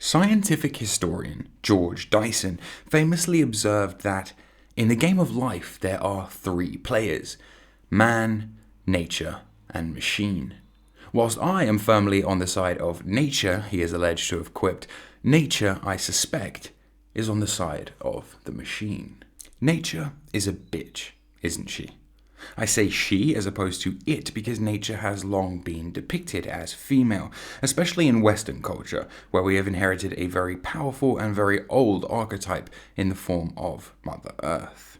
Scientific historian George Dyson famously observed that in the game of life there are three players: man, nature, and machine. Whilst I am firmly on the side of nature, he is alleged to have quipped, nature, I suspect, is on the side of the machine. Nature is a bitch, isn't she? I say she as opposed to it because nature has long been depicted as female, especially in Western culture, where we have inherited a very powerful and very old archetype in the form of Mother Earth.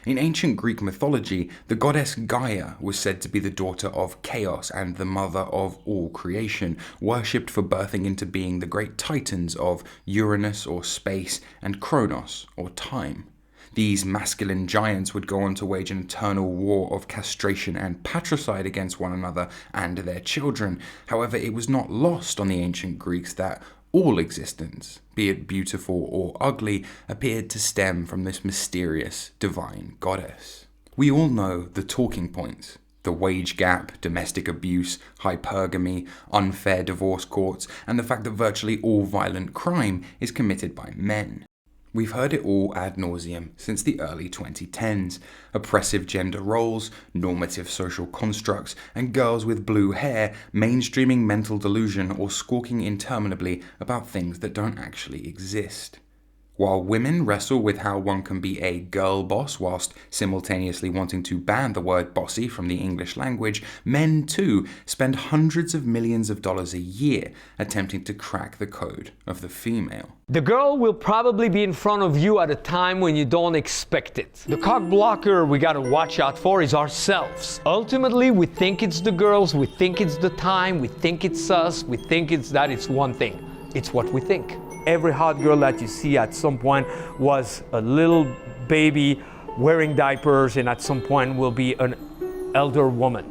In ancient Greek mythology, the goddess Gaia was said to be the daughter of chaos and the mother of all creation, worshipped for birthing into being the great titans of Uranus or space and Kronos or time. These masculine giants would go on to wage an eternal war of castration and patricide against one another and their children. However, it was not lost on the ancient Greeks that all existence, be it beautiful or ugly, appeared to stem from this mysterious divine goddess. We all know the talking points: the wage gap, domestic abuse, hypergamy, unfair divorce courts, and the fact that virtually all violent crime is committed by men. We've heard it all ad nauseum since the early 2010s. Oppressive gender roles, normative social constructs, and girls with blue hair mainstreaming mental delusion or squawking interminably about things that don't actually exist. While women wrestle with how one can be a girl boss whilst simultaneously wanting to ban the word bossy from the English language, men too spend hundreds of millions of dollars a year attempting to crack the code of the female. The girl will probably be in front of you at a time when you don't expect it. The cock blocker we gotta watch out for is ourselves. Ultimately, we think it's the girls, we think it's the time, we think it's us, we think it's that. It's one thing. It's what we think. Every hot girl that you see at some point was a little baby wearing diapers, and at some point will be an elder woman.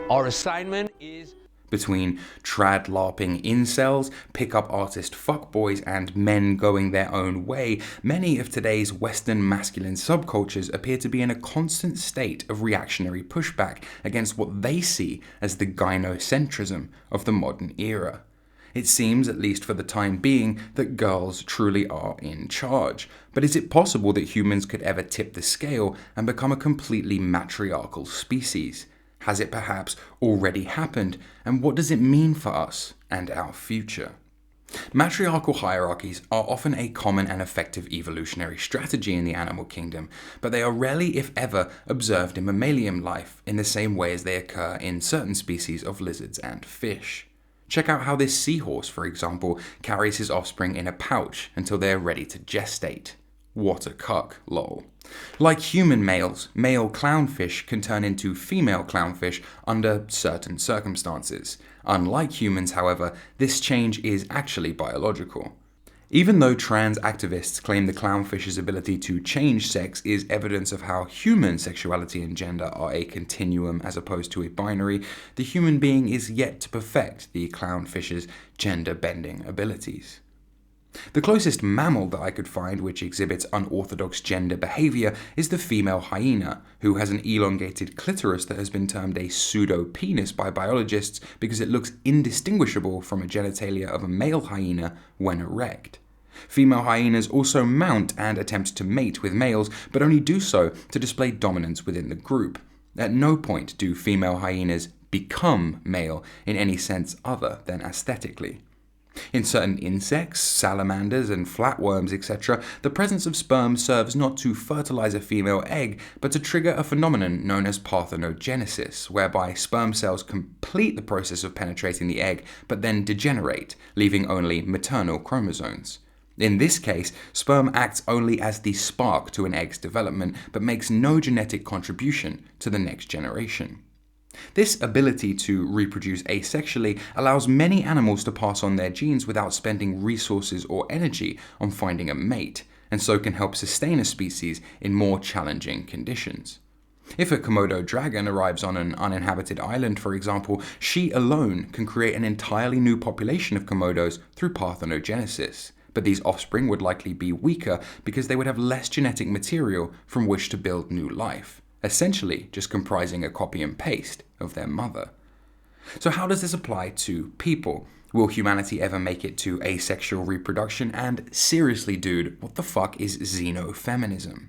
Our assignment is between trad-larping incels, pickup artist fuckboys, and men going their own way, many of today's Western masculine subcultures appear to be in a constant state of reactionary pushback against what they see as the gynocentrism of the modern era. It seems, at least for the time being, that girls truly are in charge. But is it possible that humans could ever tip the scale and become a completely matriarchal species? Has it perhaps already happened? And what does it mean for us and our future? Matriarchal hierarchies are often a common and effective evolutionary strategy in the animal kingdom, but they are rarely, if ever, observed in mammalian life in the same way as they occur in certain species of lizards and fish. Check out how this seahorse, for example, carries his offspring in a pouch until they are ready to gestate. What a cuck, lol. Like human males, male clownfish can turn into female clownfish under certain circumstances. Unlike humans, however, this change is actually biological. Even though trans activists claim the clownfish's ability to change sex is evidence of how human sexuality and gender are a continuum as opposed to a binary, the human being is yet to perfect the clownfish's gender-bending abilities. The closest mammal that I could find which exhibits unorthodox gender behavior is the female hyena, who has an elongated clitoris that has been termed a pseudo-penis by biologists because it looks indistinguishable from a genitalia of a male hyena when erect. Female hyenas also mount and attempt to mate with males, but only do so to display dominance within the group. At no point do female hyenas become male in any sense other than aesthetically. In certain insects, salamanders, and flatworms, etc., the presence of sperm serves not to fertilize a female egg, but to trigger a phenomenon known as parthenogenesis, whereby sperm cells complete the process of penetrating the egg, but then degenerate, leaving only maternal chromosomes. In this case, sperm acts only as the spark to an egg's development, but makes no genetic contribution to the next generation. This ability to reproduce asexually allows many animals to pass on their genes without spending resources or energy on finding a mate, and so can help sustain a species in more challenging conditions. If a Komodo dragon arrives on an uninhabited island, for example, she alone can create an entirely new population of Komodos through parthenogenesis. But these offspring would likely be weaker because they would have less genetic material from which to build new life, essentially just comprising a copy and paste of their mother. So how does this apply to people? Will humanity ever make it to asexual reproduction? And seriously, dude, what the fuck is xenofeminism?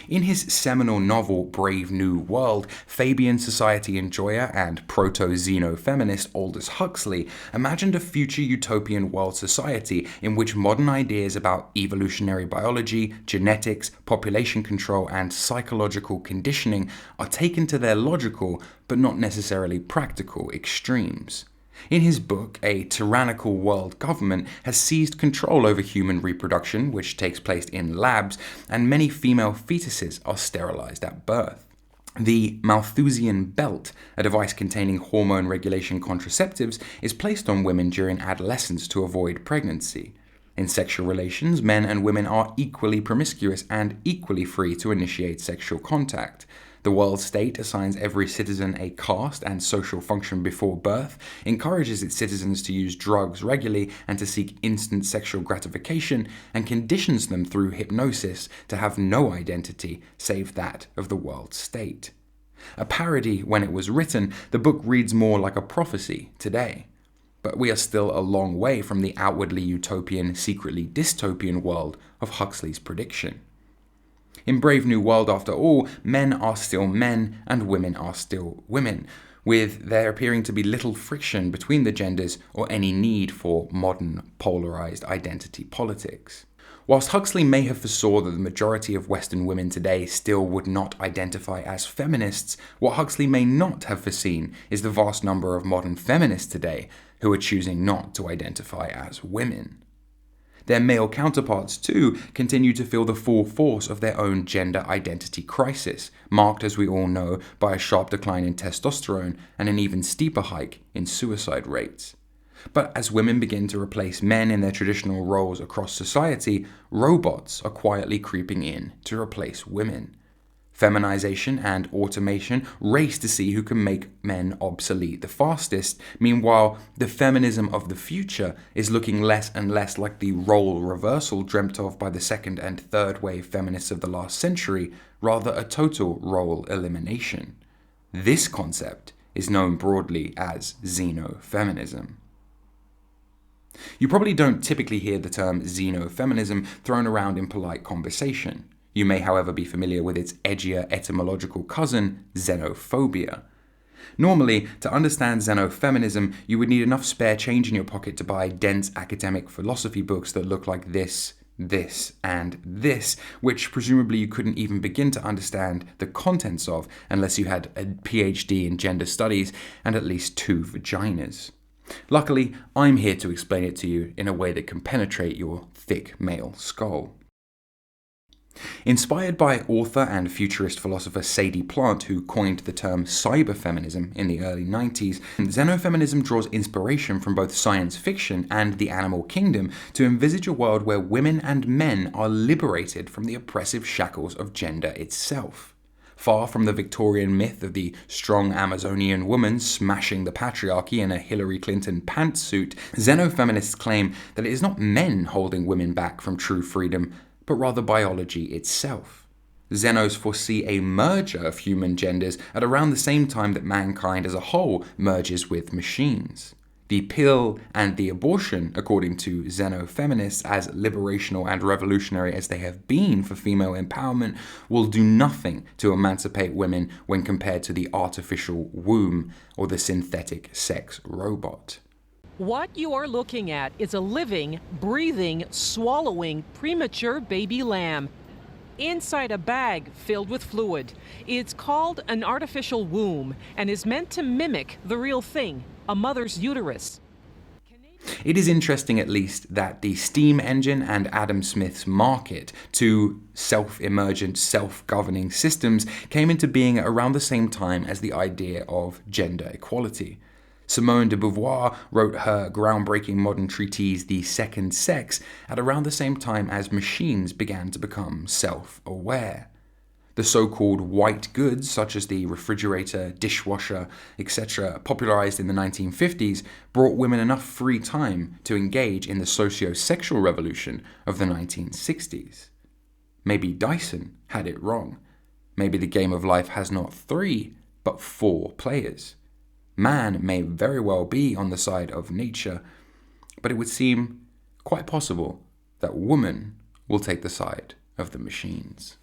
In his seminal novel Brave New World, Fabian society enjoyer and proto-xenofeminist Aldous Huxley imagined a future utopian world society in which modern ideas about evolutionary biology, genetics, population control, and psychological conditioning are taken to their logical, but not necessarily practical, extremes. In his book, a tyrannical world government has seized control over human reproduction, which takes place in labs, and many female fetuses are sterilized at birth. The Malthusian belt, a device containing hormone regulation contraceptives, is placed on women during adolescence to avoid pregnancy. In sexual relations, men and women are equally promiscuous and equally free to initiate sexual contact. The world state assigns every citizen a caste and social function before birth, encourages its citizens to use drugs regularly and to seek instant sexual gratification, and conditions them through hypnosis to have no identity save that of the world state. A parody when it was written, the book reads more like a prophecy today. But we are still a long way from the outwardly utopian, secretly dystopian world of Huxley's prediction. In Brave New World, after all, men are still men and women are still women, with there appearing to be little friction between the genders or any need for modern polarized identity politics. Whilst Huxley may have foresaw that the majority of Western women today still would not identify as feminists, what Huxley may not have foreseen is the vast number of modern feminists today who are choosing not to identify as women. Their male counterparts, too, continue to feel the full force of their own gender identity crisis, marked, as we all know, by a sharp decline in testosterone and an even steeper hike in suicide rates. But as women begin to replace men in their traditional roles across society, robots are quietly creeping in to replace women. Feminization and automation race to see who can make men obsolete the fastest. Meanwhile, the feminism of the future is looking less and less like the role reversal dreamt of by the second and third wave feminists of the last century, rather a total role elimination. This concept is known broadly as xenofeminism. You probably don't typically hear the term xenofeminism thrown around in polite conversation. You may, however, be familiar with its edgier etymological cousin, xenophobia. Normally, to understand xenofeminism, you would need enough spare change in your pocket to buy dense academic philosophy books that look like this, and this, which presumably you couldn't even begin to understand the contents of unless you had a PhD in gender studies and at least 2 vaginas. Luckily, I'm here to explain it to you in a way that can penetrate your thick male skull. Inspired by author and futurist philosopher Sadie Plant, who coined the term cyberfeminism in the early 90s, xenofeminism draws inspiration from both science fiction and the animal kingdom to envisage a world where women and men are liberated from the oppressive shackles of gender itself. Far from the Victorian myth of the strong Amazonian woman smashing the patriarchy in a Hillary Clinton pantsuit, xenofeminists claim that it is not men holding women back from true freedom, but rather biology itself. Xenos foresee a merger of human genders at around the same time that mankind as a whole merges with machines. The pill and the abortion, according to xenofeminists, as liberational and revolutionary as they have been for female empowerment, will do nothing to emancipate women when compared to the artificial womb or the synthetic sex robot. What you are looking at is a living, breathing, swallowing, premature baby lamb inside a bag filled with fluid. It's called an artificial womb and is meant to mimic the real thing, a mother's uterus. It is interesting, at least, that the steam engine and Adam Smith's market to self-emergent, self-governing systems came into being around the same time as the idea of gender equality. Simone de Beauvoir wrote her groundbreaking modern treatise The Second Sex at around the same time as machines began to become self-aware. The so-called white goods, such as the refrigerator, dishwasher, etc., popularized in the 1950s, brought women enough free time to engage in the socio-sexual revolution of the 1960s. Maybe Dyson had it wrong. Maybe the game of life has not 3, but 4 players. Man may very well be on the side of nature, but it would seem quite possible that woman will take the side of the machines.